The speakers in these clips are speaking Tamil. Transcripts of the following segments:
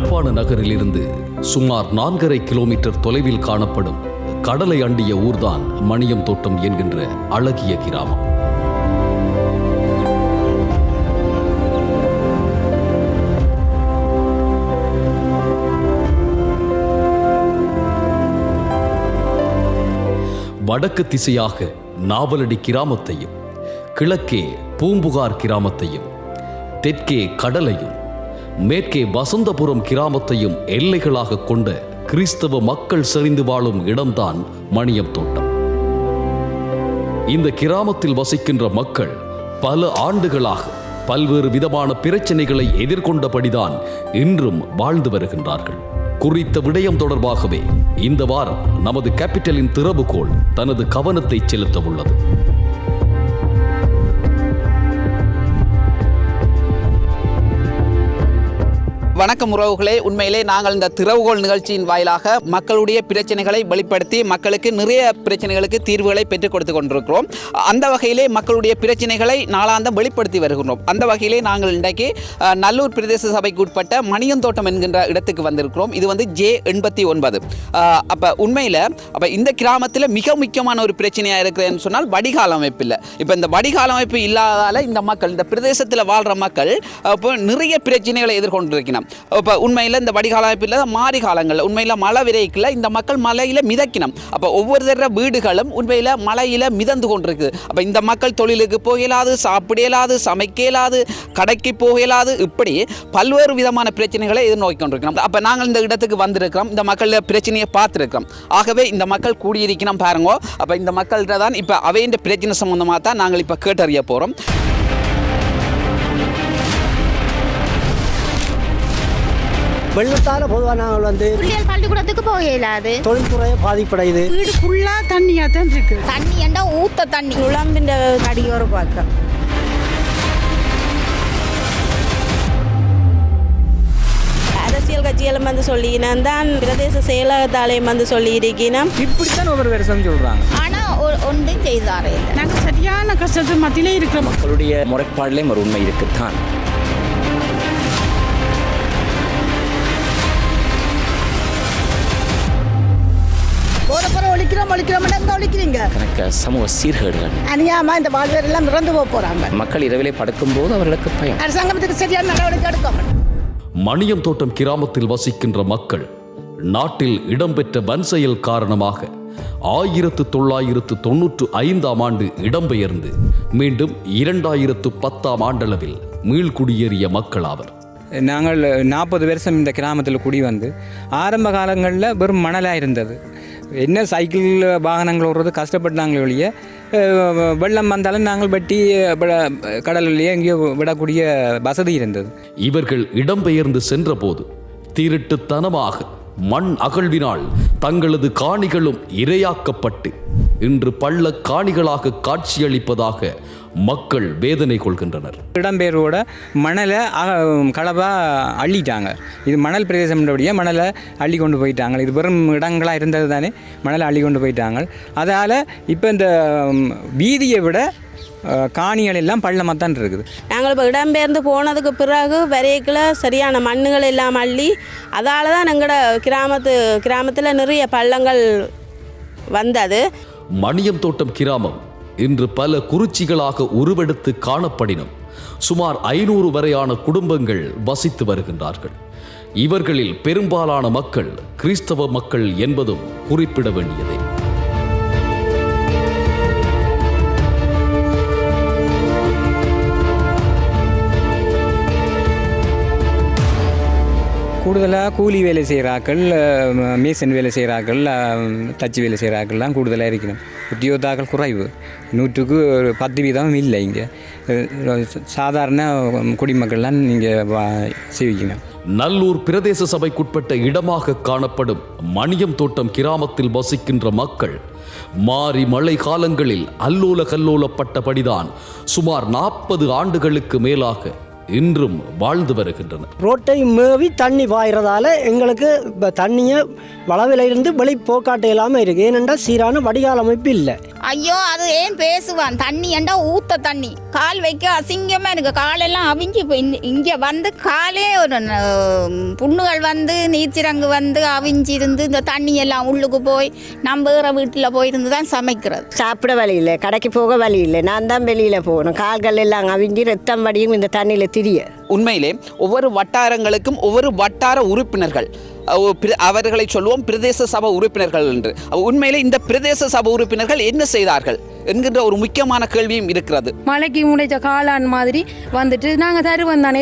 யாழ்ப்பாண நகரிலிருந்து சுமார் 4.5 கிலோமீட்டர் தொலைவில் காணப்படும் கடலை அண்டிய ஊர்தான் மணியம் தோட்டம் என்கின்ற அழகிய கிராமம். வடக்கு திசையாக நாவலடி கிராமத்தையும், கிழக்கே பூம்புகார் கிராமத்தையும், தெற்கே கடலையும், மேற்கே வசந்தபுரம் கிராமத்தையும் எல்லைகளாக கொண்ட கிறிஸ்தவ மக்கள் செறிந்து வாழும் இடம்தான் மணியம் தோட்டம். இந்த கிராமத்தில் வசிக்கின்ற மக்கள் பல ஆண்டுகளாக பல்வேறு விதமான பிரச்சனைகளை எதிர்கொண்டபடிதான் இன்றும் வாழ்ந்து வருகின்றார்கள். குறித்த விடயம் தொடர்பாகவே இந்த வாரம் நமது கேபிட்டலின் திறவுகோல் தனது கவனத்தை செலுத்த உள்ளது. வணக்கம் உறவுகளே, உண்மையிலே நாங்கள் இந்த திறவுகோல் நிகழ்ச்சியின் வாயிலாக மக்களுடைய பிரச்சனைகளை வெளிப்படுத்தி மக்களுக்கு நிறைய பிரச்சனைகளுக்கு தீர்வுகளை பெற்றுக் கொடுத்து கொண்டிருக்கிறோம். அந்த வகையிலே மக்களுடைய பிரச்சனைகளை நாளாந்தம் வெளிப்படுத்தி வருகின்றோம். அந்த வகையிலே நாங்கள் இன்றைக்கு நல்லூர் பிரதேச சபைக்கு உட்பட்ட மணியந்தோட்டம் என்கின்ற இடத்துக்கு வந்திருக்கிறோம். இது வந்து J89. அப்போ உண்மையில் இந்த கிராமத்தில் மிக முக்கியமான ஒரு பிரச்சனையாக இருக்கிறதுன்னு சொன்னால் வடிகால் அமைப்பு இல்லை. இப்போ இந்த வடிகால் அமைப்பு இல்லாதால இந்த மக்கள், இந்த பிரதேசத்தில் வாழ்கிற மக்கள் இப்போ நிறைய பிரச்சனைகளை எதிர்கொண்டிருக்கணும். இப்போ உண்மையில் இந்த வடிகால அமைப்பில் மாறி காலங்களில் உண்மையில் மழை விரைக்கில் இந்த மக்கள் மலையில் மிதக்கினோம். அப்போ ஒவ்வொரு தர வீடுகளும் உண்மையில் மலையில் மிதந்து கொண்டிருக்கு. அப்போ இந்த மக்கள் தொழிலுக்கு போகலாது, சாப்பிட இயலாது, சமைக்க இயலாது, கடைக்கு போகலாது, இப்படி பல்வேறு விதமான பிரச்சனைகளை எதிர்நோக்கி கொண்டிருக்கிறோம். அப்போ நாங்கள் இந்த இடத்துக்கு வந்திருக்கிறோம், இந்த மக்கள் பிரச்சனையை பார்த்துருக்கிறோம். ஆகவே இந்த மக்கள் கூடியிருக்கணும் பாருங்க. அப்போ இந்த மக்கள்கிட்ட தான் இப்போ அவையின் பிரச்சனை சம்பந்தமாக தான் நாங்கள் இப்போ கேட்டறிய போகிறோம். வெள்ளத்தால் பொதுவாக நாங்கள் பிள்ளைகள் பள்ளிக்கூடத்துக்கு போக இயலாது, தொழில்துறையை பாதிப்படையுது. வீடு ஃபுல்லாக தண்ணியாக தான் இருக்கு. தண்ணி ஏண்டா ஊத்த தண்ணி நுழம்பின் அடியோர பார்க்க அரசியல் கட்சிகளும் வந்து சொல்லினேன் தான், பிரதேச செயலகத்தாலையும் வந்து சொல்லி இருக்கணும். இப்படித்தான் ஒவ்வொரு வருஷம் சொல்றாங்க. ஆனால் ஒன்றும் செய்தாரே இல்லை. நாங்கள் சரியான கஷ்டத்து மத்தியிலே இருக்கிறோம். மக்களுடைய முறைப்பாடுலேயும் ஒரு உண்மை இருக்குத்தான். கணக்க சமூக சீர்கேடுகள் அநியாயமா இந்த வாழ்வியர் எல்லாம் இறந்து போறாங்க. மக்கள் இரவிலே படுக்கும் போது அவர்களுக்கு பயம். அரசாங்கத்துக்கு சரியான நடவடிக்கை எடுக்கணும். மணியம் தோட்டம் கிராமத்தில் வசிக்கின்ற மக்கள் நாட்டில் இடம்பெற்ற வன்செயல் காரணமாக 1995 ஆண்டு இடம்பெயர்ந்து மீண்டும் 2010 ஆண்டளவில் மீள்குடியேறிய மக்கள் ஆவர். நாங்கள் 40 வருஷம் இந்த கிராமத்தில் குடி வந்து ஆரம்ப காலங்களில் வெறும் மணலாக இருந்தது. என்ன சைக்கிள் வாகனங்கள் ஓடுறது கஷ்டப்பட்டாங்களே ஒழிய வெள்ளம் வந்தாலும் நாங்கள் வெட்டி கடலிலேயே எங்கேயோ விடக்கூடிய வசதி இருந்தது. இவர்கள் இடம்பெயர்ந்து சென்றபோது திருட்டுத்தனமாக மண் அகழ்வினால் தங்களது காணிகளும் இரையாக்கப்பட்டு இன்று பள்ள காணிகளாக காட்சியளிப்பதாக மக்கள் வேதனை கொள்கின்றனர். இடம்பெயர்வோட மணலை களவா அள்ளிட்டாங்க. இது மணல் பிரதேசம்ன்றபடியே மணலை அள்ளி கொண்டு போயிட்டாங்க. இது வெறும் இடங்களாக இருந்தது தானே, மணலை அள்ளி கொண்டு போயிட்டாங்க. அதால் இப்போ இந்த வீதியை விட காணிகள் எல்லாம் பள்ளமாக தான் இருக்குது. நாங்கள் இப்போ இடம்பெயர்ந்து போனதுக்கு பிறகு வரைக்கில் சரியான மண்ணுகள் எல்லாம் அள்ளி, அதால் தான் எங்களோட கிராமத்தில் நிறைய பள்ளங்கள் வந்தது. மணியம் தோட்டம் கிராமம் இன்று பல குறிச்சிகளாக உருவெடுத்து காணப்படினும் சுமார் 500 வரையான குடும்பங்கள் வசித்து வருகின்றார்கள். இவர்களில் பெரும்பாலான மக்கள் கிறிஸ்தவ மக்கள் என்பதும் குறிப்பிட வேண்டியதே. கூடுதலாக கூலி வேலை செய்கிறார்கள், மேசன் வேலை செய்கிறார்கள், தச்சு வேலை செய்கிறார்கள்லாம் கூடுதலாக இருக்கணும். உத்தியோகத்தாக்கள் குறைவு, 100க்கு 10% இல்லை. இங்கே சாதாரண குடிமக்கள்லாம் இங்கே சேவிக்கணும். நல்லூர் பிரதேச சபைக்குட்பட்ட இடமாக காணப்படும் மணியம் தோட்டம் கிராமத்தில் வசிக்கின்ற மக்கள் மாறி மழை காலங்களில் அல்லோல கல்லோலப்பட்டபடிதான் சுமார் 40 ஆண்டுகளுக்கு மேலாக இன்றும் வாழ்ந்து வருகின்றனர். ரோட்டை மேவி தண்ணி பாயிறதால எங்களுக்கு இப்போ தண்ணியை வளவிலிருந்து வெளி போக்காட்ட இல்லாமல் இருக்குது. ஏனென்றால் சீரான வடிகால் அமைப்பு இல்லை. ஐயோ அது ஏன் பேசுவான் தண்ணி ஏண்டா ஊத்த தண்ணி கால் வைக்க அசிங்கமா இருக்கு காலெல்லாம் அவிஞ்சு இப்போ இங்கே வந்து காலே ஒரு புண்ணுகள் வந்து நீர்ச்சிறங்கு வந்து அவிஞ்சிருந்து இந்த தண்ணி எல்லாம் உள்ளுக்கு போய் நம்ம வேற வீட்டில் போயிருந்து தான் சமைக்கிறது. சாப்பிட வழி இல்லை, கடைக்கு போக வழி இல்லை, நான் தான் வெளியில் போகணும். கால்கள் எல்லாம் அவிஞ்சி ரத்தம் வடியும் இந்த தண்ணியில் திரிய. உண்மையிலே ஒவ்வொரு வட்டாரங்களுக்கும் ஒவ்வொரு வட்டார உறுப்பினர்கள், அவர்களை சொல்லுவோம் பிரதேச சபை உறுப்பினர்கள் என்று. உண்மையிலே இந்த பிரதேச சபை உறுப்பினர்கள் என்ன செய்தார்கள் என்கின்ற ஒரு முக்கியமான கேள்வியும் இருக்கிறது. மலைக்கு முளைச்ச காளான் மாதிரி வந்துட்டு நாங்கள் தருவம் தானே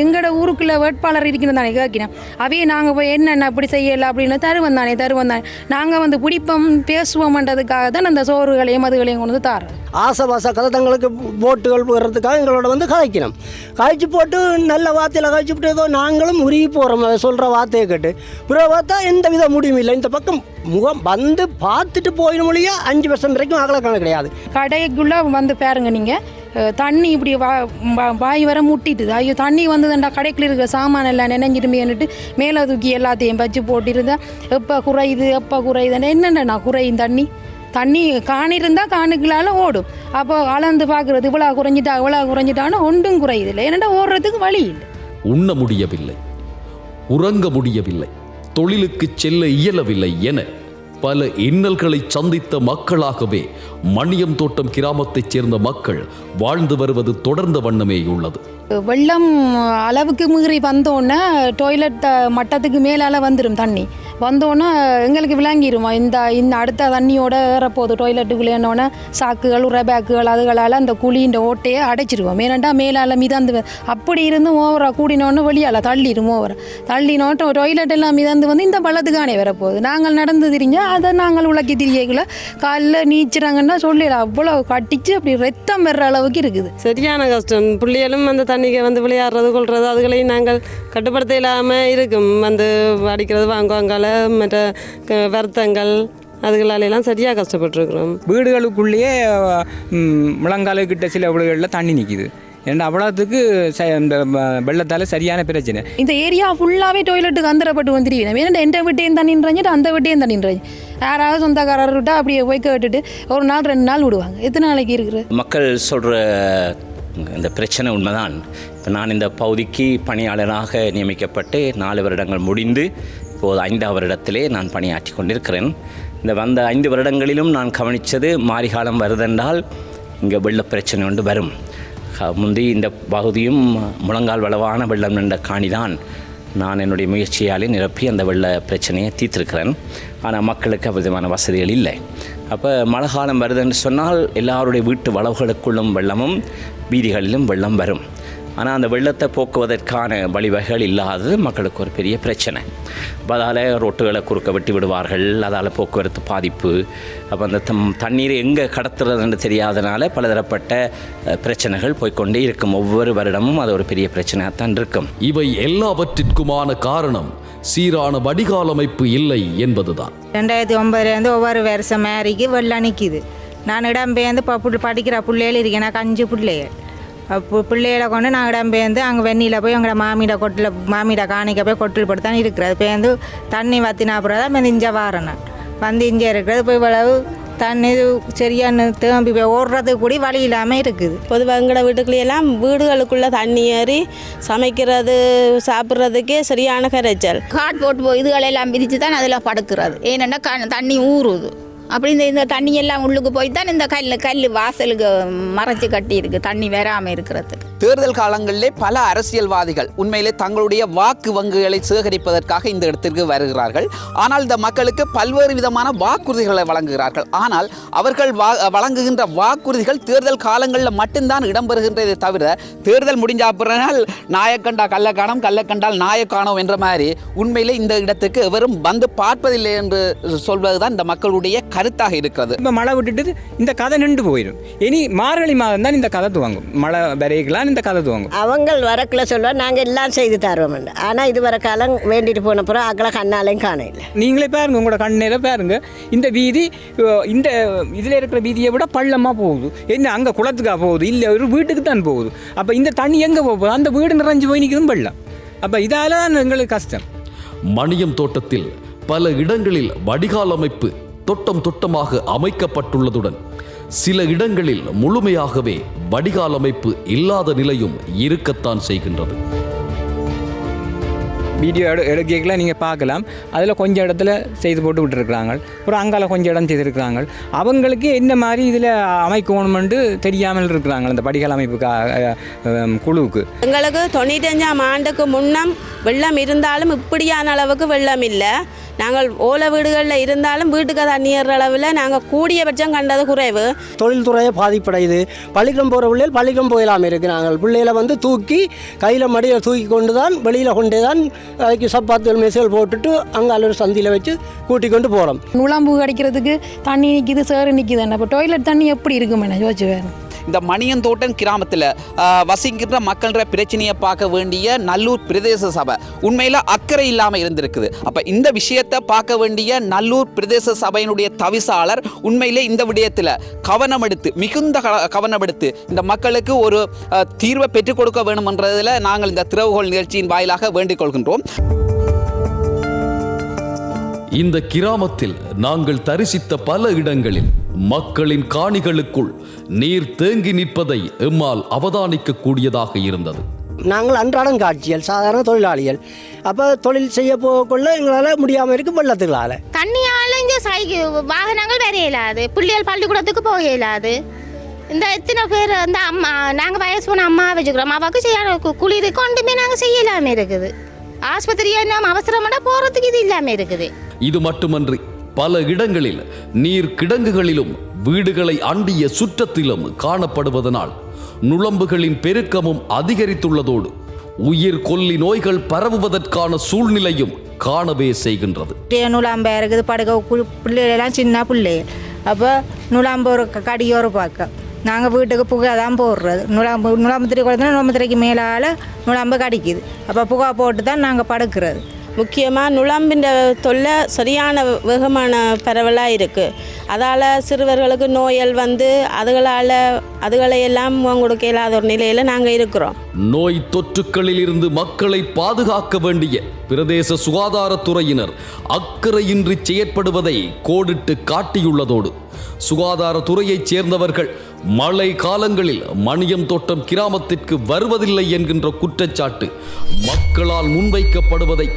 எங்களோட ஊருக்குள்ள வேட்பாளர் இருக்கிறது தானே கேட்கிறோம். அவையே நாங்கள் போய் என்னென்ன அப்படி செய்யலை அப்படின்னு தருவம் தானே நாங்கள் வந்து பிடிப்போம் பேசுவோம்ன்றதுக்காக தான் அந்த சோறுகளையும் மதுகளையும் கொண்டு வந்து தாரோம். ஆசைவாச கதை தங்களுக்கு ஓட்டுகள் போடுறதுக்காக எங்களோட வந்து கதைக்கணும். கழிச்சு போட்டு நல்ல வார்த்தையில் கழிச்சு போட்டு ஏதோ நாங்களும் உருகி போகிறோம் சொல்கிற வார்த்தையை கேட்டு. பிறகு பார்த்தா எந்த வித முடிவும் இல்லை. இந்த பக்கம் முகம் வந்து பார்த்துட்டு போயிடும் மொழியா 5% வரைக்கும் அகலக்கான கிடையாது. கடைக்குள்ளே வந்து பாருங்க நீங்கள் தண்ணி இப்படி வாய் வர முட்டிட்டுது. ஐயோ தண்ணி வந்ததுண்டா கடைக்குள்ள இருக்கிற சாமான் எல்லாம் நினைஞ்சிட்டுமேன்னுட்டு மேலே தூக்கி எல்லாத்தையும் வச்சு போட்டிருந்தேன். எப்போ குறையுதுன்னு என்னென்ன குறையும் தண்ணி காணிருந்தால் காணுக்களால் ஓடும். அப்போ அளந்து பார்க்குறது இவ்வளோ குறைஞ்சிட்டான்னு ஒன்றும் குறையுது இல்லை. என்னடா ஓடுறதுக்கு வழி இல்லை. உண்ண முடியவில்லை, உறங்க முடியவில்லை, தொழிலுக்கு செல்ல இயலவில்லை என பல இன்னல்களை சந்தித்த மக்களாகவே மணியம் தோட்டம் கிராமத்தைச் சேர்ந்த மக்கள் வாழ்ந்து வருவது தொடர்ந்த வண்ணமே உள்ளது. வெள்ளம் அளவுக்கு மீறி வந்தோன்னே டாய்லெட் மட்டத்துக்கு மேலால் வந்துடும். தண்ணி வந்தோன்னே எங்களுக்கு விளங்கிடுமா இந்த அடுத்த தண்ணியோட ஏறப்போகுது டாய்லெட்டுக்குள்ளேன்னொன்னே சாக்குகள் உரபேக்குகள் அதுகளால் அந்த குழின்ற ஓட்டையை அடைச்சிடுவோம். ஏனண்டா மேலால் மிதந்து அப்படி இருந்து ஓவராக கூடினோன்னு வெளியால் தள்ளிடும். தள்ளினோட்டு டாய்லெட் எல்லாம் மிதந்து வந்து இந்த பள்ளத்துக்கானே வரப்போகுது. நாங்கள் நடந்து திரிஞ்சால் அதை நாங்கள் உலக்கி திரியக்குள்ள காலில் நீச்சுறாங்கன்னா சொல்லிடலாம். அவ்வளோ கட்டிச்சு அப்படி ரத்தம் வர்ற அளவுக்கு இருக்குது. சரியான கஷ்டம். பிள்ளைகளும் அந்த தண்ணிக்கு வந்து விளையாடுறது கொள்வது அதுகளையும் நாங்கள் கட்டுப்படுத்த இல்லாமல் இருக்கும். வந்து அடிக்கிறது வாங்குவாங்கால மற்ற வருத்தங்கள் அதுகளாலெல்லாம் சரியாக கஷ்டப்பட்டுருக்குறோம். வீடுகளுக்குள்ளேயே முழங்காலுக்கிட்ட சில வீடுகளில் தண்ணி நிற்கிது. ஏன்னா அவ்வளோத்துக்கு இந்த வெள்ளத்தால் சரியான பிரச்சனை. இந்த ஏரியா ஃபுல்லாகவே டாய்லெட்டுக்கு அந்தரப்பட்டு வந்துடுவேன். ஏன்னா எந்த வீட்டையும் தண்ணின்றாஞ்சிட்டு அந்த வீட்டையும் தண்ணின்றாங்க. யாராவது சொந்தக்காரர் விட்டால் அப்படியே போய் கேட்டுட்டு ஒரு நாள் 2 நாள் விடுவாங்க. எத்தனை நாளைக்கு இருக்குது? மக்கள் சொல்கிற இந்த பிரச்சனை உண்மைதான். இப்போ நான் இந்த பகுதிக்கு பணியாளராக நியமிக்கப்பட்டு 4 வருடங்கள் முடிந்து இப்போது 5வது வருடத்திலே நான் பணியாற்றி கொண்டிருக்கிறேன். இந்த வந்த 5 வருடங்களிலும் நான் கவனித்தது மாரிகாலம் வருதென்றால் இங்கே வெள்ள பிரச்சனை ஒன்று வரும். முந்தி இந்த பகுதியும் முழங்கால் வளவான வெள்ளம் என்ற காணிதான் நான் என்னுடைய முயற்சியாலே நிரப்பி அந்த வெள்ள பிரச்சனையை தீர்த்திருக்கிறேன். ஆனால் மக்களுக்கு அவ்விதமான வசதிகள் இல்லை. அப்போ மழை காலம் வருதுன்னு சொன்னால் எல்லாருடைய வீட்டு வளவுகளுக்குள்ளும் வெள்ளமும் வீதிகளிலும் வெள்ளம் வரும். ஆனால் அந்த வெள்ளத்தை போக்குவதற்கான வழிவகைகள் இல்லாதது மக்களுக்கு ஒரு பெரிய பிரச்சனை. அதால் ரோட்டுகளை குறுக்க வெட்டி விடுவார்கள். அதால் போக்குவரத்து பாதிப்பு. அப்போ அந்த தண்ணீரை எங்கே கடத்துறதுன்னு தெரியாதனால பலதரப்பட்ட பிரச்சனைகள் போய்கொண்டே இருக்கும். ஒவ்வொரு வருடமும் அது ஒரு பெரிய பிரச்சனையாகத்தான் இருக்கும். இவை எல்லாவற்றிற்குமான காரணம் சீரான வடிகால் அமைப்பு இல்லை என்பதுதான். 2009 ஒவ்வொரு வருஷம் மேரிக்கு வெள்ளம் நிற்கிது. நான் இடம்பெயர்ந்து படிக்கிற பிள்ளைகள் இருக்கேன். எனக்கு 5 பிள்ளைகள். பிள்ளைகளை கொண்டு நான் இடம்பெயர்ந்து அங்கே வெந்நியில் போய் எங்களோட மாமியிட காணிக்க போய் கொட்டில் போட்டு தான் இருக்கிறது. பேருந்து தண்ணி வற்றினா அப்புறம் தான் இங்கே வாரேன். வந்து இங்கே இருக்கிறது போய் இவ்வளவு தண்ணி சரியான தேம்பி போய் ஓடுறது கூட வழி இல்லாமல் இருக்குது. பொதுவாக எங்களோட வீட்டுக்குள்ளேயெல்லாம் வீடுகளுக்குள்ளே தண்ணி ஏறி சமைக்கிறது சாப்பிட்றதுக்கே சரியான கரைச்சல். காட் போட்டு இதுகளெல்லாம் விரித்து தான் அதில் படுக்கிறது. ஏன்னா தண்ணி ஊறுது. அப்படி இந்த தண்ணி எல்லாம் உள்ளுக்கு போய் தான் இந்த கல் வாசலுக்கு மறைச்சு கட்டி இருக்கு தண்ணி வராமல் இருக்கிறதுக்கு. தேர்தல் காலங்களிலே பல அரசியல்வாதிகள் உண்மையிலே தங்களுடைய வாக்கு வங்கிகளை சேகரிப்பதற்காக இந்த இடத்திற்கு வருகிறார்கள். ஆனால் இந்த மக்களுக்கு பல்வேறு விதமான வாக்குறுதிகளை வழங்குகிறார்கள். ஆனால் அவர்கள் வழங்குகின்ற வாக்குறுதிகள் தேர்தல் காலங்களில் மட்டும்தான் இடம்பெறுகின்றதை தவிர தேர்தல் முடிஞ்ச அப்புறம் நாயக்கண்டா கள்ளக்கானம் கள்ளக்கண்டால் நாயக்கானோம் என்ற மாதிரி உண்மையிலே இந்த இடத்துக்கு எவரும் வந்து பார்ப்பதில்லை என்று சொல்வதுதான் இந்த மக்களுடைய கருத்தாக இருக்கிறது. இப்போ மழை விட்டுட்டு இந்த கதை நின்று போயிடும். இனி மார்கழி மாதம் தான் இந்த கதை துவங்கும். மழை வரைக்கலாம் இந்த கதை துவங்கும். அவங்க வரக்குள்ள சொல்லுவாங்க நாங்கள் எல்லாம் செய்து தருவோம். ஆனால் இது வர காலம் வேண்டிட்டு போன பிறகு அகல கண்ணாலையும் காண இல்லை. நீங்களே பாருங்க, உங்களோட கண்ணீரை பாருங்க. இந்த வீதி இந்த இதில் இருக்கிற வீதியை விட பள்ளமாக போகுது. என்ன அங்கே குளத்துக்காக போகுது இல்லை ஒரு வீட்டுக்கு தான் போகுது. அப்போ இந்த தண்ணி எங்கே போகுது? அந்த வீடு நிறைஞ்சு போய் நிற்குதும் வெள்ளம். அப்போ இதால தான் எங்களுக்கு கஷ்டம். மணியம் தோட்டத்தில் பல இடங்களில் வடிகால் அமைப்பு தொட்டம் தொட்டமாக அமைக்கப்பட்டுள்ளதுடன் சில இடங்களில் முழுமையாகவே வடிகால் அமைப்பு இல்லாத நிலையும் இருக்கத்தான் செய்கின்றது. வீடியோ எடுக்கலாம் நீங்கள் பார்க்கலாம். அதில் கொஞ்சம் இடத்துல செய்து போட்டு விட்டுருக்குறாங்க, அப்புறம் அங்கால கொஞ்சம் இடம் செய்திருக்கிறாங்க. அவங்களுக்கு என்ன மாதிரி இதில் அமைக்கணுமென்று தெரியாமல் இருக்கிறாங்க அந்த படிகள் அமைப்பு குழுவுக்கு. எங்களுக்கு 95ஆம் ஆண்டுக்கு முன்னம் வெள்ளம் இருந்தாலும் இப்படியான அளவுக்கு வெள்ளம் இல்லை. நாங்கள் ஓலை வீடுகளில் இருந்தாலும் வீட்டுக்கு தண்ணி ஏறுற அளவில் நாங்கள் கூடியபட்சம் கண்டது குறைவு. தொழில்துறையை பாதிப்படையுது. பள்ளிக்கூடம் போகிற பிள்ளைகள் பள்ளிக்கூடம் போயிடாமல் இருக்கிறாங்க. பிள்ளைகளை வந்து தூக்கி கையில் மடியில் தூக்கி கொண்டு தான் வெளியில் கொண்டே தான் அதுக்கு சப்பாத்துகள் மெசேல் போட்டுட்டு அங்கே அல்லது சந்தியில் வச்சு கூட்டி கொண்டு போகிறோம். நுழம்பு கடிக்கிறதுக்கு தண்ணி நிற்கிது, சேறு நிற்கிது. அப்போ டாய்லெட் தண்ணி எப்படி இருக்குமே யோசிச்சு வேறு. இந்த மணியந்தோட்டம் கிராமத்தில் வசிக்கின்ற மக்கள்ற பிரச்சனையை பார்க்க வேண்டிய நல்லூர் பிரதேச சபை உண்மையில் அக்கறை இல்லாமல் இருந்திருக்குது. அப்போ இந்த விஷயத்தை பார்க்க வேண்டிய நல்லூர் பிரதேச சபையினுடைய தவிசாளர் உண்மையிலே இந்த விடயத்தில் கவனம் எடுத்து மிகுந்த கவனம் எடுத்து இந்த மக்களுக்கு ஒரு தீர்வை பெற்றுக் கொடுக்க வேண்டுமென்றதில் நாங்கள் இந்த திறவுகோல் நிகழ்ச்சியின் வாயிலாக வேண்டிக் கொள்கின்றோம். இந்த கிராமத்தில் நாங்கள் தரிசித்த பல இடங்களில் மக்களின் காணிகளுக்குள் நீர் தேங்கி நிற்பதை எம்மால் அவதானிக்க கூடியதாக இருந்தது. நாங்கள் அன்றாடம் காட்சிகள் சாதாரண தொழிலாளிகள். அப்போ தொழில் செய்ய போகக்குள்ள எங்களால் முடியாமல் இருக்கு வெள்ளத்துக்களால். தண்ணியால் இங்கே வாகனங்கள் வர இயலாது, பிள்ளைகள் பள்ளிக்கூடத்துக்கு போக இயலாது. இந்த எத்தனை பேர் அந்த அம்மா நாங்கள் வயசு போன அம்மா வச்சுக்கிறோம், அவாவுக்கு செய்ய குளிர் கொண்டுமே நாங்கள் செய்யலாமல் இருக்குது. ஆஸ்பத்திரியா நம்ம அவசரமான போகிறதுக்கு இது இல்லாமல் இருக்குது. இது மட்டுமன்றி பல இடங்களில் நீர் கிடங்குகளிலும் வீடுகளை அண்டிய சுற்றத்திலும் காணப்படுவதனால் நுளம்புகளின் பெருக்கமும் அதிகரித்துள்ளதோடு உயிர் கொல்லி நோய்கள் பரவுவதற்கான சூழ்நிலையும் காணவே செய்கின்றது. நுழாம்பு இருக்குது, படுக்க பிள்ளைகளெல்லாம் சின்ன பிள்ளைகள். அப்போ நுழாம்பு ஒரு கடியோரு பார்க்க நாங்கள் வீட்டுக்கு புகை தான் போடுறது. நுழாம்பு திரை கொடுத்தா நுழாம்பு திரைக்கு மேலால் நுழாம்பு கடிக்குது. அப்போ புகை போட்டு தான் நாங்கள் படுக்கிறது. முக்கியமாக நுழம்பின் தொல்லை சரியான வேகமான பரவலாக இருக்குது. அதால் சிறுவர்களுக்கு நோய்கள் வந்து அதுகளையெல்லாம் கொடுக்க இல்லாத ஒரு நிலையில் நாங்கள் இருக்கிறோம். நோய் தொற்றுக்களில் இருந்து மக்களை பாதுகாக்க வேண்டிய பிரதேச சுகாதாரத்துறையினர் அக்கறையின்றி செயற்படுவதை கோடிட்டு காட்டியுள்ளதோடு சுகாதாரத்துறையைச் சேர்ந்தவர்கள் மழை காலங்களில் மணியந்தோட்டம் கிராமத்திற்கு வருவதில்லை என்கின்ற குற்றச்சாட்டு மக்களால் முன்வைக்கப்படுவதை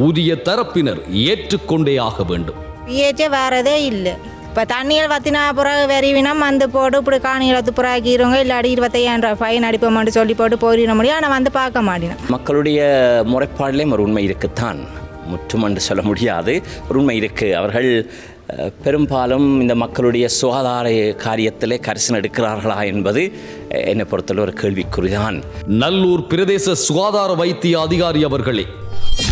உரிய தரப்பினர் ஏற்றுக்கொண்டே ஆக வேண்டும். பிஹெச்சே வரதே இல்லை. இப்போ தண்ணிகள் வத்தினா பிறகு வெறிவினம் வந்து போட்டு இப்படி காணிகளத்து புறாக்கிறவங்க இல்லாடி 25,000 ஃபைன் அடிப்போம்னு சொல்லி போட்டு போயிட முடியும். ஆனால் வந்து பார்க்க மாட்டேன். மக்களுடைய முறைப்பாடிலேயும் ஒரு உண்மை இருக்குத்தான், முற்றுமென்று சொல்ல முடியாது, ஒரு உண்மை இருக்குது. அவர்கள் பெரும்பாலும் இந்த மக்களுடைய சுகாதார காரியத்திலே கரிசனம் எடுக்கிறார்களா என்பது என்னை பொறுத்தவரை ஒரு கேள்விக்குறிதான். நல்லூர் பிரதேச சுகாதார வைத்திய அதிகாரி அவர்களே,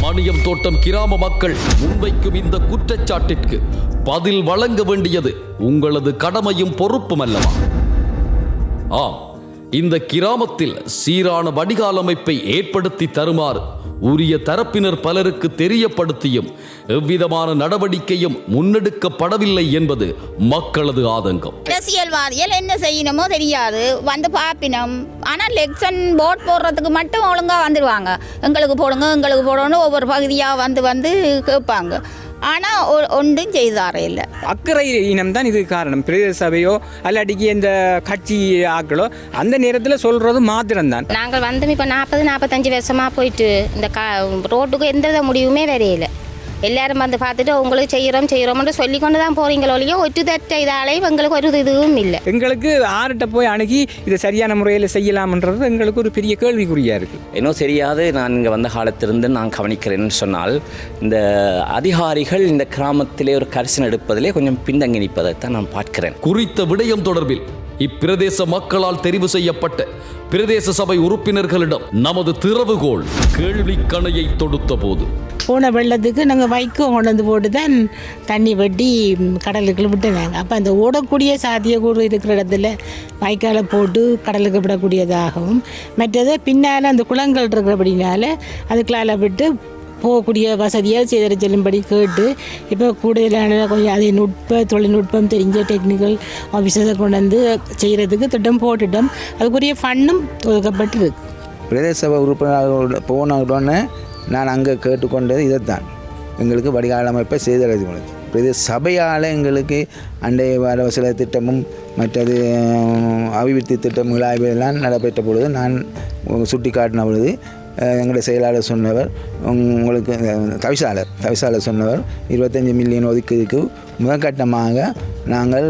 மணியந்தோட்டம் கிராம மக்கள் முன்வைக்கும் இந்த குற்றச்சாட்டிற்கு பதில் வழங்க வேண்டியது உங்களது கடமையும் பொறுப்பும் அல்லவா? ஆம், இந்த கிராமத்தில் சீரான வடிகால் அமைப்பை ஏற்படுத்தி தருமாறு உரிய தரப்பினர் பலருக்கு தெரியப்படுத்தியும் எவ்விதமான நடவடிக்கையும் முன்னெடுக்கப்படவில்லை என்பது மக்களது ஆதங்கம். அரசியல்வாதிகள் என்ன செய்யணுமோ தெரியாது, வந்து பாப்பினோம். ஆனால் எலெக்ஷன் போட் போடுறதுக்கு மட்டும் ஒழுங்காக வந்துடுவாங்க. எங்களுக்கு போடணும் ஒவ்வொரு பகுதியாக வந்து கேட்பாங்க. ஆனால் ஒன்றும் செய்தாரே இல்லை. அக்கறை இனம் தான் இது காரணம். பிரதேச சபையோ அல்லாட்டிக்கு இந்த கட்சி ஆக்களோ அந்த நேரத்தில் சொல்கிறது மாத்திரம்தான். நாங்கள் வந்து இப்போ 40-45 வருஷமாக போயிட்டு இந்த ரோட்டுக்கு எந்த முடிவுமே வரையில. எல்லாரும் வந்து பார்த்துட்டு உங்களுக்கு செய்கிறோம்னு சொல்லி கொண்டு தான் போகிறீங்களோ இல்லையோ ஒட்டு தட்ட இதாலேயும் எங்களுக்கு ஒரு இதுவும் இல்லை. எங்களுக்கு ஆர்கிட்ட போய் அணுகி இதை சரியான முறையில் செய்யலாம்ன்றது எங்களுக்கு ஒரு பெரிய கேள்விக்குறியாக இருக்குது. இன்னும் தெரியாது. நான் இங்கே வந்த காலத்திலிருந்து நான் கவனிக்கிறேன்னு சொன்னால் இந்த அதிகாரிகள் இந்த கிராமத்திலே ஒரு கரிசனம் எடுப்பதிலே கொஞ்சம் பின்தங்கி நிற்பதைத்தான் நான் பார்க்கிறேன். குறித்த விடயம் தொடர்பில் இப்பிரதேச மக்களால் தெரிவு செய்யப்பட்ட பிரதேச சபை உறுப்பினர்களிடம் நமது திறவுகோள் கேள்விக்கணையை தொடுத்த போது போன வெள்ளத்துக்கு நாங்கள் வைக்கம் கொண்டு போட்டு தான் தண்ணி வெட்டி கடலுக்கு விட்டுனாங்க. அப்போ அந்த ஓடக்கூடிய சாத்தியக்கூறு இருக்கிற இடத்துல வைக்கால போட்டு கடலுக்கு விடக்கூடியதாகவும், மற்றது பின்னால் அந்த குளங்கள் இருக்கிறபடினால அதுக்குள்ளால விட்டு போகக்கூடிய வசதியாக செய்து செல்லும்படி கேட்டு இப்போ கூடுதலான கொஞ்சம் அதை தொழில்நுட்பம் தெரிஞ்ச டெக்னிக்கல் ஆஃபீஸரை கொண்டு வந்து செய்கிறதுக்கு திட்டம் போட்டுட்டோம். அதுக்குரிய ஃபண்டும் ஒதுக்கப்பட்டிருக்கு. பிரதேச சபை உறுப்பினர் போன உடனே நான் அங்கே கேட்டுக்கொண்டது இதைத்தான், எங்களுக்கு வடிகால் அமைப்பை செய்தது. பிரதேச சபையால் எங்களுக்கு அண்டைய வரவசல திட்டமும் மற்றது அபிவிருத்தி திட்டங்கள் எல்லாம் நடைபெற்ற பொழுது நான் சுட்டி காட்டின பொழுது எங்களுடைய செயலாளர் சொன்னவர், உங்களுக்கு தவிசாளர் சொன்னவர் 25 மில்லியன் ஒதுக்கீடுக்கு முதற்கட்டமாக நாங்கள்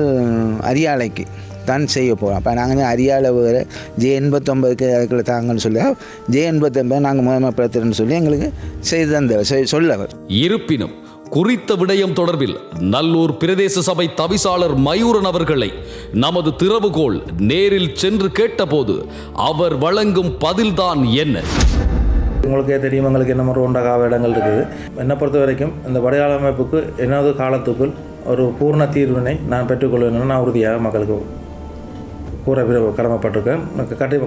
அரியாலைக்கு தான் செய்ய போகிறோம். அப்போ நாங்கள் அரியாலை வேறு J89க்கு அதுக்குள்ள தாங்கன்னு சொல்லி J89 நாங்கள் முதன்மைப்படுத்துகிறேன்னு சொல்லி எங்களுக்கு செய்து தந்தவர் சொல்லவர். இருப்பினும் குறித்த விடயம் தொடர்பில் நல்லூர் பிரதேச சபை தவிசாளர் மயூரன் அவர்களை நமது திறவுகோள் நேரில் சென்று கேட்டபோது அவர் வழங்கும் பதில்தான் என்ன? உங்களுக்கே தெரியும், எங்களுக்கு என்ன மாதிரி ஒன்றாக இடங்கள் இருக்குது. என்னை பொறுத்த வரைக்கும் இந்த வடையாள அமைப்புக்கு எனது காலத்துக்குள் ஒரு பூர்ண தீர்வினை நான் பெற்றுக்கொள்வேன் நான் உறுதியாக மக்களுக்கு கூற கடமைப்பட்டிருக்கேன்.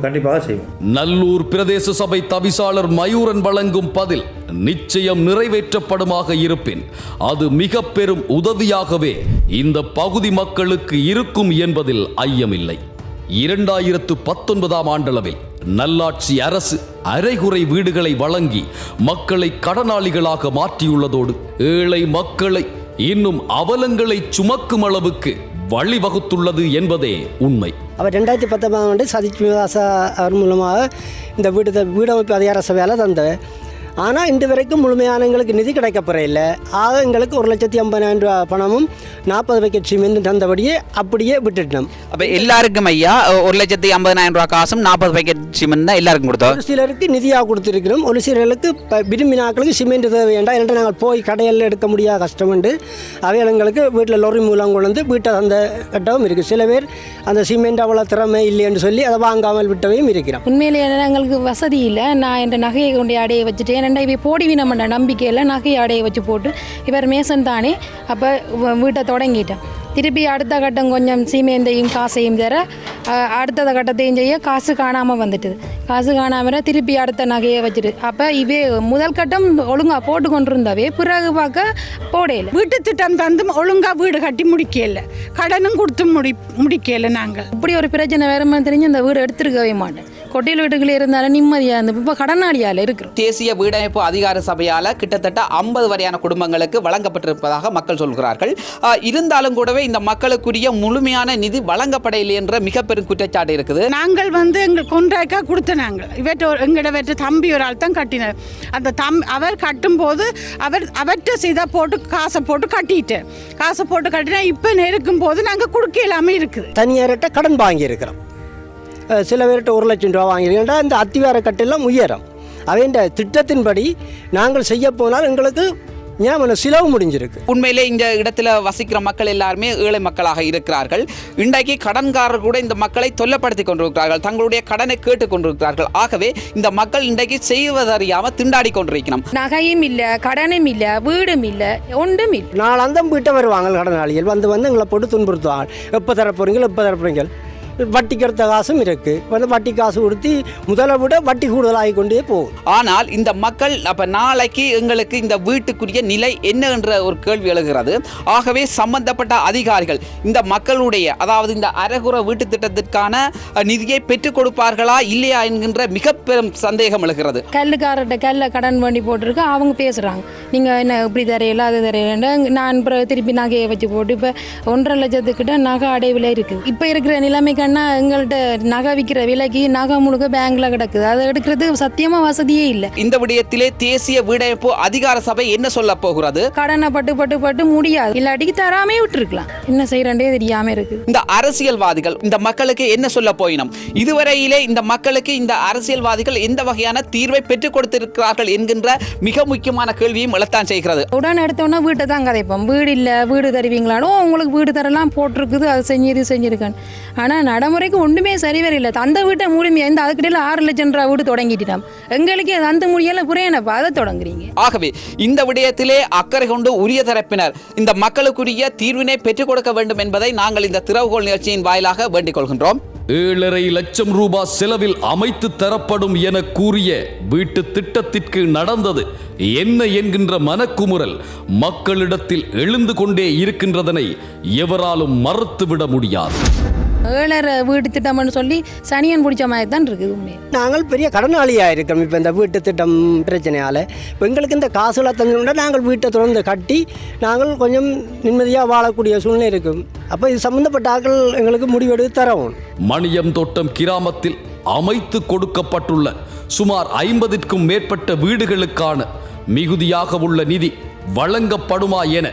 கண்டிப்பாக செய்வேன். நல்லூர் பிரதேச சபை தவிசாளர் மயூரன் வழங்கும் பதில் நிச்சயம் நிறைவேற்றப்படுமாக இருப்பின் அது மிக பெரும் உதவியாகவே இந்த பகுதி மக்களுக்கு இருக்கும் என்பதில் ஐயமில்லை. 2019ஆம் ஆண்டளவில் நல்லாட்சி அரசு அரைகுறை வீடுகளை வழங்கி மக்களை கடனாளிகளாக மாற்றியுள்ளதோடு ஏழை மக்களை இன்னும் அவலங்களை சுமக்கும் அளவுக்கு வழிவகுத்துள்ளது என்பதே உண்மை. அவர் 2019ஆம் ஆண்டு சதீஷ் பிரேமதாச அவர் மூலமாக இந்த வீடமைப்பு அதிகார சபையால் தந்த. ஆனால் இன்று வரைக்கும் முழுமையான எங்களுக்கு நிதி கிடைக்கப்பெற இல்லை. ஆக எங்களுக்கு 1,50,000 ரூபா பணமும் 40 பேக்கெட் சிமெண்ட் தந்தபடியே அப்படியே விட்டுட்டோம். அப்போ எல்லாருக்கும் ஐயா 1,50,000 ரூபா காசும் 40 பேக்கெட் சிமெண்ட் தான் எல்லாருக்கும் கொடுத்தோம். ஒரு சிலருக்கு நிதியாக கொடுத்துருக்கிறோம். ஒரு சிலருக்கு விரும்பினாக்களுக்கு சிமெண்ட் தேவையாண்டா இல்லைன்னா நாங்கள் போய் கடையில் எடுக்க முடியாத கஷ்டமுண்டு. அவைகள் எங்களுக்கு வீட்டில் லொரி மூலம் கொண்டு வந்து வீட்டை தந்த கட்டவும் இருக்குது. சில பேர் அந்த சிமெண்ட் அவ்வளோ திறமை இல்லைன்னு சொல்லி அதை வாங்காமல் விட்டவையும் இருக்கிறோம். உண்மையிலேயே எங்களுக்கு வசதி இல்லை. நான் என் நகையை கொண்டு அடைய வச்சுட்டேன். இவை போடிவி நம்ம நம்பிக்கையில் நகையை அடைய வச்சு போட்டு இவர் மேசன் தானே அப்போ வீட்டை தொடங்கிட்டேன். திருப்பி அடுத்த கட்டம் கொஞ்சம் சீமேந்தையும் காசையும் தர அடுத்த கட்டத்தையும் செய்ய காசு காணாமல் வந்துட்டுது. காசு காணாமல் திருப்பி அடுத்த நகையை வச்சுட்டு அப்போ இவே முதல் கட்டம் ஒழுங்காக போட்டு கொண்டு இருந்தாவே பிறகு பார்க்க போடையில வீட்டு திட்டம் தந்து ஒழுங்காக வீடு கட்டி முடிக்கல, கடனும் கொடுத்து முடிக்கல. நாங்கள் இப்படி ஒரு பிரச்சனை வேறுமாதிரி தெரிஞ்சு இந்த வீடு எடுத்துருக்கவே மாட்டேன். கொட்டையில் வீட்டுக்குள்ளே இருந்தாலும் நிம்மதியாக இருந்து இப்போ கடனாளியால் இருக்கிறோம். தேசிய வீடமைப்பு அதிகார சபையால் கிட்டத்தட்ட 50 வரையான குடும்பங்களுக்கு வழங்கப்பட்டிருப்பதாக மக்கள் சொல்கிறார்கள். இருந்தாலும் இந்த மக்களுக்குரிய முழுமையான நிதி வழங்கப்படவில்லை என்ற மிக பெரும் குற்றச்சாட்டு இருக்குது. நாங்கள் எங்கள் கொண்டாய்க்கா கொடுத்த நாங்கள் எங்களோட தம்பி ஒரு ஆள் தான் கட்டினார். அந்த அவர் கட்டும்போது அவர்கிட்ட செய்தா போட்டு காசை போட்டு கட்டினா இப்போ நெருக்கும் போது நாங்கள் கொடுக்க இல்லாமல் இருக்குது. தனியார்கிட்ட கடன் வாங்கியிருக்கிறோம். சில பேர்கிட்ட 1,00,000 ரூபா வாங்கியிருக்கேன்டா. இந்த அத்திவார கட்டெல்லாம் உயரம் அவைன்ற திட்டத்தின்படி நாங்கள் செய்ய போனால் எங்களுக்கு சிலவு முடிஞ்சிருக்கு. உண்மையிலே இந்த இடத்துல வசிக்கிற மக்கள் எல்லாருமே ஏழை மக்களாக இருக்கிறார்கள். இன்றைக்கு கடன்காரர் கூட இந்த மக்களை தொல்லப்படுத்தி கொண்டிருக்கிறார்கள், தங்களுடைய கடனை கேட்டுக் கொண்டிருக்கிறார்கள். ஆகவே இந்த மக்கள் இன்றைக்கு செய்வதறியாமல் திண்டாடி கொண்டிருக்கணும். நகையும் இல்லை, கடனும் இல்லை, வீடும் இல்லை, ஒன்றும் இல்லை. நாளாந்தம் வீட்டை வருவாங்க கடனாளிகள் வந்து எங்களை போட்டு துன்புறுத்துவாங்க. எப்போ தரப்போறீங்க வட்டிக்கிறத காசும் இருக்கு. வட்டி காசு கொடுத்து முதலை விட வட்டி கூடுதலாகி கொண்டே போகும். ஆனால் இந்த மக்கள் அப்ப நாளைக்கு எங்களுக்கு இந்த வீட்டுக்குரிய நிலை என்ன என்ற ஒரு கேள்வி எழுகிறது. ஆகவே சம்பந்தப்பட்ட அதிகாரிகள் இந்த மக்களுடைய அதாவது இந்த அரைகுறை வீட்டு திட்டத்திற்கான நிதியை பெற்றுக் கொடுப்பார்களா இல்லையா என்கின்ற மிக பெரும் சந்தேகம் எழுகிறது. கல்லுக்காரர்கிட்ட கல்ல கடன் வேண்டி போட்டிருக்கு. அவங்க பேசுறாங்க, நீங்க என்ன இப்படி தரையில அது தரையில. நான் திருப்பி நகையை வச்சு போட்டு இப்போ 1,50,000 லட்சத்துக்கிட்ட நகை அடைவில் இருக்கு. இப்போ இருக்கிற நிலைமைக்கு எங்கள்கிட்ட நகை விற்கிற விலைக்கு நகை முழுக்க பேங்க்ல கிடக்குது. அதை எடுக்கிறது சத்தியமா வசதியே இல்லை. இந்த விடயத்திலே தேசிய வீடமைப்பு அதிகார சபை என்ன சொல்ல போகிறது? கடனை பட்டு முடியாது, இல்லாட்டிக்கு தராமே விட்டுருக்கலாம். என்ன செய்யறே தெரியாம இருக்கு. இந்த அரசியல்வாதிகள் இந்த மக்களுக்கு என்ன சொல்ல போயினும்? இதுவரையிலே இந்த மக்களுக்கு இந்த அரசியல்வாதிகள் எந்த வகையான தீர்வை பெற்றுக் கொடுத்திருக்கிறார்கள் என்கின்ற மிக முக்கியமான கேள்வியும் எழத்தான் செய்கிறது. உடனே எடுத்தோன்னா வீட்டை தான் கதைப்போம். வீடு இல்லை, வீடு தருவீங்களானோ உங்களுக்கு வீடு தரலாம் போட்டிருக்குது, அது செஞ்சிருக்கேன். ஆனால் நடைமுறைக்கு ஒன்றுமே சரி வரையில்லை. அந்த வீட்டை முழுமையாக இந்த அதுக்கிடையில் 6,00,000 ரூபா வீடு தொடங்கிட்டோம். எங்களுக்கு அந்த முடியல புரியனப்பா அதை தொடங்குறீங்க. ஆகவே இந்த விடயத்திலே அக்கறை கொண்டு உரிய தரப்பினர் இந்த மக்களுக்குரிய தீர்வினை பெற்றுக் கொடுக்க வேண்டும் என்பதை நாங்கள் இந்த திறவுகோள் நிகழ்ச்சியின் வாயிலாக வேண்டிக் கொள்கின்றோம். 7,50,000 லட்சம் ரூபாய் செலவில் அமைத்து தரப்படும் என கூறிய வீட்டு திட்டத்திற்கு நடந்தது என்ன என்கின்ற மனக்குமுறல் மக்களிடத்தில் எழுந்து கொண்டே இருக்கின்றதனை எவராலும் மறுத்துவிட முடியாது. ஏழரை வீட்டு திட்டம்னு சொல்லி சனியன் பிடிச்ச மாதிரி தான் இருக்குது உண்மையை. நாங்கள் பெரிய கடனாளியாக இருக்கோம். இப்போ இந்த வீட்டு திட்டம் பிரச்சனையால் இப்போ எங்களுக்கு இந்த காசுல தந்தோம்னா நாங்கள் வீட்டை தொடர்ந்து கட்டி நாங்கள் கொஞ்சம் நிம்மதியாக வாழக்கூடிய சூழ்நிலை இருக்கும். அப்போ இது சம்மந்தப்பட்ட ஆட்கள் எங்களுக்கு முடிவெடுத்து தரவும். மணியம் தோட்டம் கிராமத்தில் அமைத்து கொடுக்கப்பட்டுள்ள சுமார் 50க்கும் மேற்பட்ட வீடுகளுக்கான மிகுதியாக உள்ள நிதி வழங்கப்படுமா என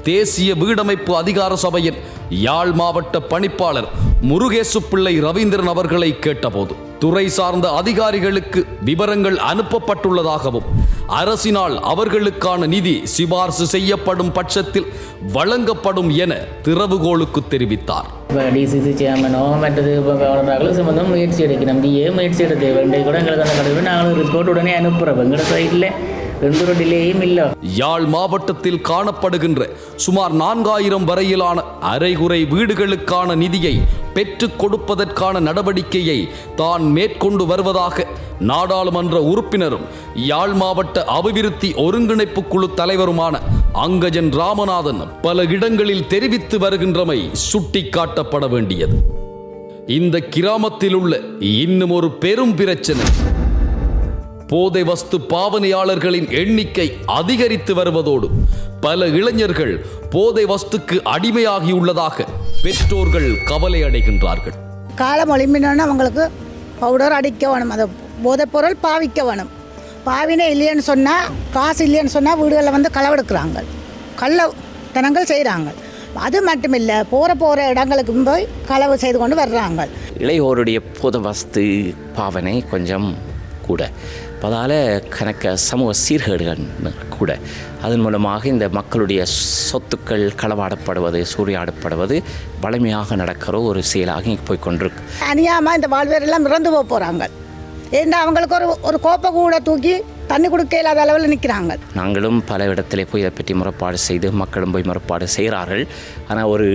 தேசிய வீடமைப்பு அதிகார சபையின் யாழ் மாவட்ட பணிப்பாளர் முருகேசு பிள்ளை ரவீந்திரன் அவர்களை கேட்டபோது துறை சார்ந்த அதிகாரிகளுக்கு விவரங்கள் அனுப்பப்பட்டுள்ளதாகவும் அரசினால் அவர்களுக்கான நிதி சிபார்சு செய்யப்படும் பட்சத்தில் வழங்கப்படும் என திறவுகோலுக்கு தெரிவித்தார். டிசிசி சேர்மனோ மற்றது கவர்னர்களும் சம்பந்தம் முயற்சி எடுக்கணும். டிஏ முயற்சி எடுத்து வேண்டிய கூட எங்களுக்கு அந்த கடையில் நாங்களும் ரிப்போர்ட் உடனே அனுப்புகிறோம். எங்களோட சைடில் எந்த டிலேயும் இல்லை. யாழ் மாவட்டத்தில் காணப்படுகின்ற சுமார் 4000 வரையிலான அரைகுறை வீடுகளுக்கான நிதியை பெற்றுக் கொடுப்பதற்கான நடவடிக்கையை தான் மேற்கொண்டு வருவதாக நாடாளுமன்ற உறுப்பினரும் யாழ் மாவட்ட அபிவிருத்தி ஒருங்கிணைப்பு குழு தலைவருமான அங்கஜன் ராமநாதன் பல இடங்களில் தெரிவித்து வருகின்றமை சுட்டிக்காட்டப்பட வேண்டியது. இந்த கிராமத்தில் உள்ள இன்னும் ஒரு பெரும் பிரச்சனை போதை வஸ்து பாவனையாளர்களின் எண்ணிக்கை அதிகரித்து வருவதோடு பல இளைஞர்கள் போதை வஸ்துக்கு அடிமையாகியுள்ளதாக பெற்றோர்கள் கவலை அடைகின்றார்கள். காலம் ஒளிம்பினோன்னு அவங்களுக்கு பவுடர் அடிக்க வேணும், அதை போதைப்பொருள் பாவிக்க வேணும். பாவினே இல்லைன்னு சொன்னால், காசு இல்லைன்னு சொன்னால் வீடுகளில் வந்து களவெடுக்கிறாங்க, கள்ளத்தனங்கள் செய்கிறாங்க. அது மட்டுமில்லை, போகிற இடங்களுக்கு போய் களவு செய்து கொண்டு வர்றாங்க. இளையோருடைய போதை வஸ்து பாவனை கொஞ்சம் கூட, அதால் கணக்க சமூக சீர்கேடுகள் கூட, அதன் மூலமாக இந்த மக்களுடைய சொத்துக்கள் களவாடப்படுவது, சூறையாடப்படுவது வலிமையாக நடக்கிற ஒரு செயலாக இங்கே போய்கொண்டிருக்கு. அநியாயமாக இந்த வாழ்வியரெல்லாம் இறந்து போகிறாங்க. ஏன்னா அவங்களுக்கு ஒரு கோப்பை கூட தூக்கி தண்ணி கொடுக்க இல்லாத அளவில் நிற்கிறாங்க. நாங்களும் பல இடத்திலே போய் இதை பற்றி முறைப்பாடு செய்து மக்களும் போய் முறைப்பாடு செய்கிறார்கள். ஆனால் ஒரு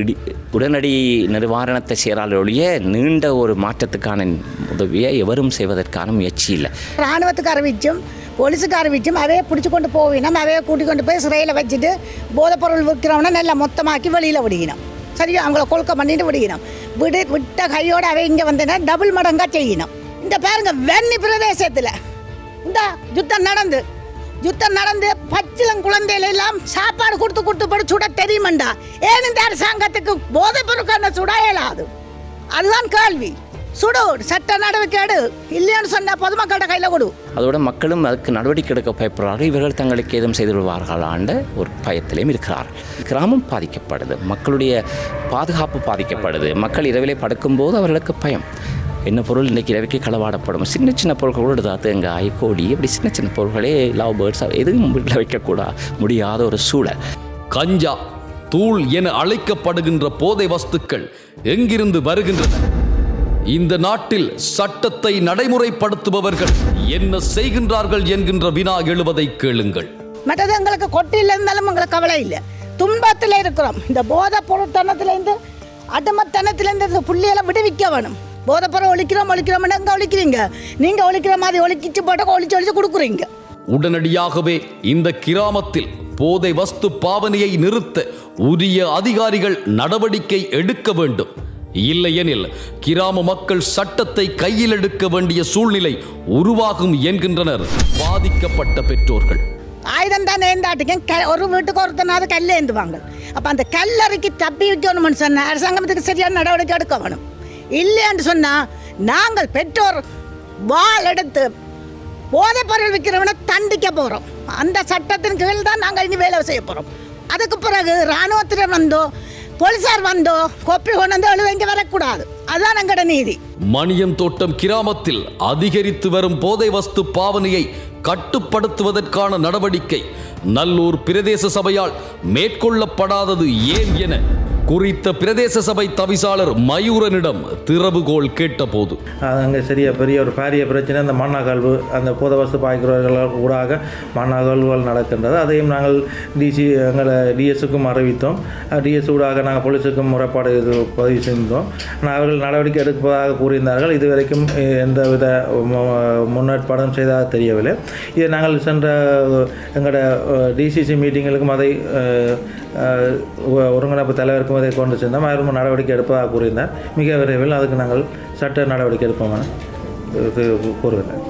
உடனடி நிவாரணத்தை செய்கிறார்கள் ஒழிய நீண்ட ஒரு மாற்றத்துக்கான உதவியை எவரும் செய்வதற்கான முயற்சி இல்லை. இராணுவத்துக்கு அறிவிச்சும் போலீஸுக்கு அறிவிச்சும் அவையே பிடிச்சி கொண்டு போவினோம், அவையை கூட்டிக் கொண்டு போய் சிறையில் வச்சுட்டு போதைப்பொருள் விற்கிறவனை நல்லா மொத்தமாக்கி வெளியில் விடுகினோம். சரியா அவங்கள கொள்கை பண்ணிட்டு விடுகினோம். விட்ட கையோடு அவை இங்கே வந்தேன்னா டபுள் மடங்காக செய்யணும். இந்த பாருங்க, வெண்ணி பிரதேசத்தில் இந்த யுத்தம் நடந்து பச்சிலம் குழந்தையில எல்லாம் சாப்பாடு கொடுத்து சுட தெரியுமண்டா. ஏன் இந்த அரசாங்கத்துக்கு போதை பொருட்கான சுட இயலாது? அதுதான் கேள்வி. சுடு, சட்ட நடவடிக்கை எடு, இல்லைன்னு சொன்னா பொதுமக்களோட கையில் கொடு. அதோட மக்களும் அதுக்கு நடவடிக்கை எடுக்க பயப்படுறார்கள். இவர்கள் தங்களுக்கு ஏதும் செய்து விடுவார்களாண்ட ஒரு பயத்திலையும் இருக்கிறார்கள். கிராமம் பாதிக்கப்படுது, மக்களுடைய பாதுகாப்பு பாதிக்கப்படுது. மக்கள் இரவிலே படுக்கும்போது அவர்களுக்கு பயம். என்ன பொருள் இன்றைக்கி இரவுக்கு களவாடப்படும். சின்ன சின்ன பொருட்களோடு எடுத்தால் தேங்காய், கோழி, அப்படி சின்ன சின்ன பொருட்களே, லவ் பேர்ட்ஸ் எதுவும் வீட்டில் வைக்கக்கூடாது முடியாத ஒரு சூழல். கஞ்சா, தூள் என அழைக்கப்படுகின்ற போதை வஸ்துக்கள் எங்கிருந்து வருகின்றன? இந்த நாட்டில் சட்டத்தை நடைமுறைப்படுத்துபவர்கள் என்ன செய்கின்றார்கள் என்கின்ற வினா எழுவதை கேளுங்கள். மற்றது எங்களுக்கு கொட்டியில் இருந்தாலும் எங்களுக்கு கவலை இல்லை. துன்பத்தில் இருக்கிறோம். இந்த போதை பொருட்தனத்திலேருந்து அடிமத்தனத்திலேருந்து இந்த புள்ளியெல்லாம் விடுவிக்க வேணும். போதைப்பொருள் ஒழிக்கிறோம் எங்கே ஒழிக்கிறீங்க? நீங்கள் ஒழிக்கிற மாதிரி ஒழிச்சு போட்டால் ஒழிச்சு கொடுக்குறீங்க. உடனடியாகவே இந்த கிராமத்தில் போதை வஸ்து பாவனையை நிறுத்த உரிய அதிகாரிகள் நடவடிக்கை எடுக்க வேண்டும். இல்லையெனில் கிராம மக்கள் சட்டத்தை கையில் எடுக்க வேண்டிய சூழ்நிலை உருவாகும் என்கின்றனர் பாதிக்கப்பட்ட பெற்றோர்கள். ஆயுதம் தான் ஏந்தாட்டிக்க ஒரு வீட்டுக்கு ஒருத்தனாவது கல் ஏந்துவாங்க. அப்போ அந்த கல்லறைக்கு தப்பி வைக்கணும்னு சொன்னால் அரசாங்கத்துக்கு சரியான நடவடிக்கை எடுக்க வேணும். இல்லைன்னு சொன்னால் நாங்கள் பெற்றோர் வாள் எடுத்து போதைப் பொருள் விற்கிறவனை தண்டிக்க போகிறோம். அந்த சட்டத்தின் கீழ் தான் நாங்கள் இனி வேலை செய்ய போகிறோம். அதுக்கு பிறகு இராணுவத்தினர் வந்தோ போலீசார் வந்தோ கொப்பி கொண்டு வந்து எழுத இங்கே வரக்கூடாது. அதுதான் எங்களோட நீதி. மணியம் தோட்டம் கிராமத்தில் அதிகரித்து வரும் போதை வஸ்து பாவனையை கட்டுப்படுத்துவதற்கான நடவடிக்கை நல்லூர் பிரதேச சபையால் மேற்கொள்ளப்படாதது ஏன் என குறித்த பிரதேச சபை தவிசாளர் மயூரனிடம் திறவுகோல் கேட்டபோது, அங்கே பெரிய ஒரு பாரிய பிரச்சனை, அந்த மண்ணாகல்வு, அந்த போதை வஸ்து பாய்க்கிறவர்கள் ஊடாக மண்ணாகல்வுகள் நடக்கின்றது. அதையும் நாங்கள் எங்களை டிஎஸுக்கும் அறிவித்தோம். டிஎஸ் ஊடாக நாங்கள் போலீஸுக்கும் முறைப்பாடு பதிவு செய்தோம். ஆனால் அவர்கள் நடவடிக்கை எடுப்பதாக கூறியிருந்தார்கள். இதுவரைக்கும் எந்தவித முன்னேற்பாடும் செய்தாக தெரியவில்லை. இதை நாங்கள் சென்ற எங்களோட டிசிசி மீட்டிங்களுக்கும் அதை ஒருங்கிணைப்பு தலைவருக்கும் இதை கொண்டு சென்றோம். அவரும் நடவடிக்கை எடுப்பதாக கூறியிருந்தார். மிக விரைவில் அதுக்கு நாங்கள் சட்ட நடவடிக்கை எடுப்போம் என கூறுகிறேன்.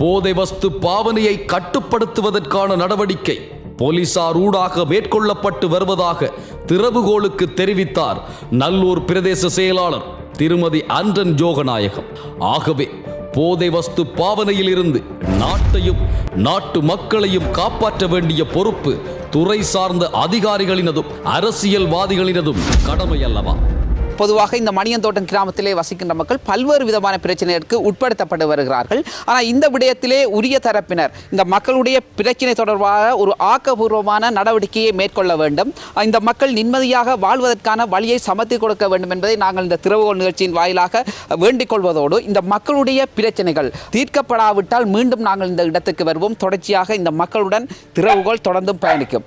போதை வஸ்து பாவனையை கட்டுப்படுத்துவதற்கான நடவடிக்கை போலீசார் ஊடாக மேற்கொள்ளப்பட்டு வருவதாக திறவுகோலுக்கு தெரிவித்தார் நல்லூர் பிரதேச செயலாளர் திருமதி அன்றன் ஜோகநாயகம். ஆகவே போதை வஸ்து பாவனையில் இருந்து நாட்டையும் நாட்டு மக்களையும் காப்பாற்ற வேண்டிய பொறுப்பு துறை சார்ந்த அதிகாரிகளினதும் அரசியல்வாதிகளினதும் கடமை அல்லவா? பொதுவாக இந்த மணியந்தோட்டம் கிராமத்திலே வசிக்கின்ற மக்கள் பல்வேறு விதமான பிரச்சனைகளுக்கு உட்படுத்தப்பட்டு வருகிறார்கள். ஆனால் இந்த விடயத்திலே உரிய தரப்பினர் இந்த மக்களுடைய பிரச்சனை தொடர்பாக ஒரு ஆக்கப்பூர்வமான நடவடிக்கையை மேற்கொள்ள வேண்டும். இந்த மக்கள் நிம்மதியாக வாழ்வதற்கான வழியை சமர்த்தி கொடுக்க வேண்டும் என்பதை நாங்கள் இந்த திறவுகோல் நிகழ்ச்சியின் வாயிலாக வேண்டிக் கொள்வதோடு, இந்த மக்களுடைய பிரச்சனைகள் தீர்க்கப்படாவிட்டால் மீண்டும் நாங்கள் இந்த இடத்துக்கு வருவோம். தொடர்ச்சியாக இந்த மக்களுடன் திறவுகோல் தொடர்ந்தும் பயணிக்கும்.